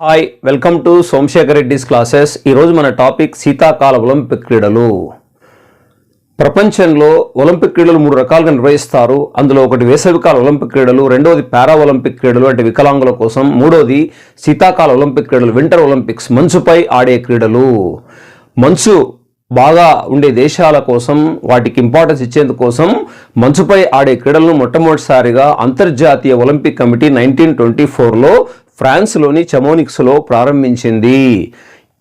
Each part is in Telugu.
Hi welcome to Somashekar Reddy's classes. ఈరోజు మన టాపిక్ శీతాకాల ఒలింపిక్ క్రీడలు. ప్రపంచంలో ఒలింపిక్ క్రీడలు 3 రకాలుగా నిర్వహిస్తారు. అందులో ఒకటి వేసవికాల ఒలింపిక్ క్రీడలు, రెండవది పారా ఒలింపిక్ క్రీడలు అంటే వికలాంగుల కోసం, మూడవది శీతాకాల ఒలింపిక్ క్రీడలు వింటర్ ఒలింపిక్స్ మంచుపై ఆడే క్రీడలు. మంచు బాగా ఉండే దేశాల కోసం వాటికి ఇంపార్టెన్స్ ఇచ్చేందుకోసం మంచుపై ఆడే క్రీడలను మొట్టమొదటిసారిగా అంతర్జాతీయ ఒలింపిక్ కమిటీ 1924లో ఫ్రాన్స్లోని చమోనిక్స్లో ప్రారంభించింది.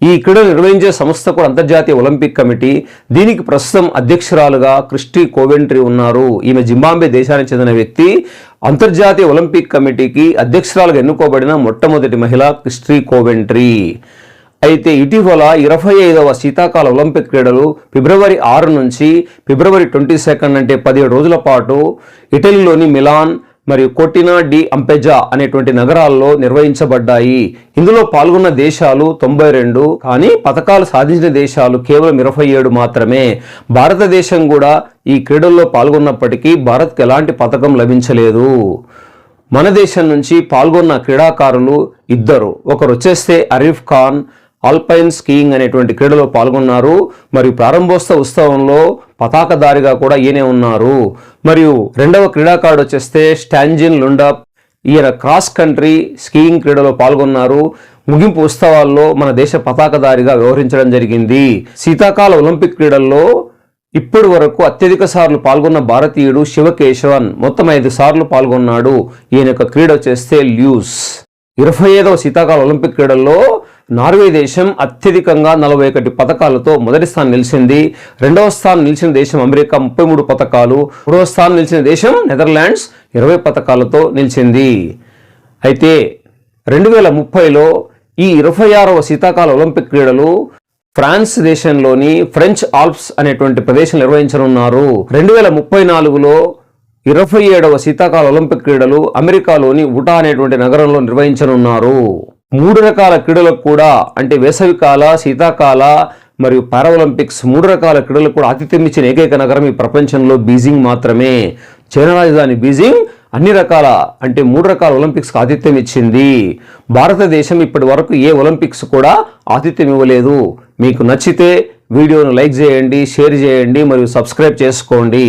ఈ క్రీడలు నిర్వహించే సంస్థ కూడా అంతర్జాతీయ ఒలింపిక్ కమిటీ. దీనికి ప్రస్తుతం అధ్యక్షురాలుగా క్రిస్టీ కోవెంట్రీ ఉన్నారు. ఈమె జింబాబ్వే దేశానికి చెందిన వ్యక్తి. అంతర్జాతీయ ఒలింపిక్ కమిటీకి అధ్యక్షురాలుగా ఎన్నుకోబడిన మొట్టమొదటి మహిళ క్రిస్టీ కోవెంట్రీ. అయితే ఇటీవల 25వ శీతాకాల ఒలింపిక్ క్రీడలు ఫిబ్రవరి 6 నుంచి ఫిబ్రవరి 22 అంటే 17 రోజుల పాటు ఇటలీలోని మిలాన్ మరియు కోటినా డి అంపెజా అనేటువంటి నగరాల్లో నిర్వహించబడ్డాయి. ఇందులో పాల్గొన్న దేశాలు 92, కానీ పతకాలు సాధించిన దేశాలు కేవలం 27 మాత్రమే. భారతదేశం కూడా ఈ క్రీడల్లో పాల్గొన్నప్పటికీ భారత్కు ఎలాంటి పతకం లభించలేదు. మన దేశం నుంచి పాల్గొన్న క్రీడాకారులు 2. ఒకరు వచ్చేస్తే అరీఫ్ ఖాన్ ఆల్పైన్ స్కీయింగ్ అనేటువంటి క్రీడలో పాల్గొన్నారు. మరియు ప్రారంభోత్సవ ఉత్సవంలో పతాకధారిగా కూడా ఈయనే ఉన్నారు. మరియు రెండవ క్రీడాకారుడు వచ్చేస్తే స్టాంజిన్ లుండప్. ఈయన క్రాస్ కంట్రీ స్కీయింగ్ క్రీడలో పాల్గొన్నారు. ముగింపు ఉత్సవాల్లో మన దేశ పతాకధారిగా వ్యవహరించడం జరిగింది. శీతాకాల ఒలింపిక్ క్రీడల్లో ఇప్పటి వరకు అత్యధిక సార్లు పాల్గొన్న భారతీయుడు శివకేశవన్, మొత్తం 5 సార్లు పాల్గొన్నాడు. ఈయన యొక్క క్రీడ వచ్చేస్తే ల్యూస్. 25వ శీతాకాల ఒలింపిక్ క్రీడల్లో నార్వే దేశం అత్యధికంగా 41 పతకాలతో మొదటి స్థానం నిలిచింది. రెండవ స్థానం నిలిచిన దేశం అమెరికా 33 పతకాలు. మూడవ స్థానం నిలిచిన దేశం నెదర్లాండ్స్ 20 పతకాలతో నిలిచింది. అయితే 2030లో ఈ 26వ శీతాకాల ఒలింపిక్ క్రీడలు ఫ్రాన్స్ దేశంలోని ఫ్రెంచ్ ఆల్ప్స్ అనేటువంటి ప్రదేశం నిర్వహించనున్నారు. 2034లో 27వ శీతాకాల ఒలింపిక్ క్రీడలు అమెరికాలోని ఉటా అనేటువంటి నగరంలో నిర్వహించనున్నారు. 3 రకాల క్రీడలకు కూడా అంటే వేసవికాల, శీతాకాల మరియు పారాలింపిక్స్ 3 రకాల క్రీడలకు కూడా ఆతిథ్యం ఇచ్చిన ఏకైక నగరం ఈ ప్రపంచంలో బీజింగ్ మాత్రమే. చైనా రాజధాని బీజింగ్ అన్ని రకాల అంటే 3 రకాల ఒలింపిక్స్కి ఆతిథ్యం ఇచ్చింది. భారతదేశం ఇప్పటి వరకు ఏ ఒలింపిక్స్ కూడా ఆతిథ్యం ఇవ్వలేదు. మీకు నచ్చితే వీడియోను లైక్ చేయండి, షేర్ చేయండి మరియు సబ్స్క్రైబ్ చేసుకోండి.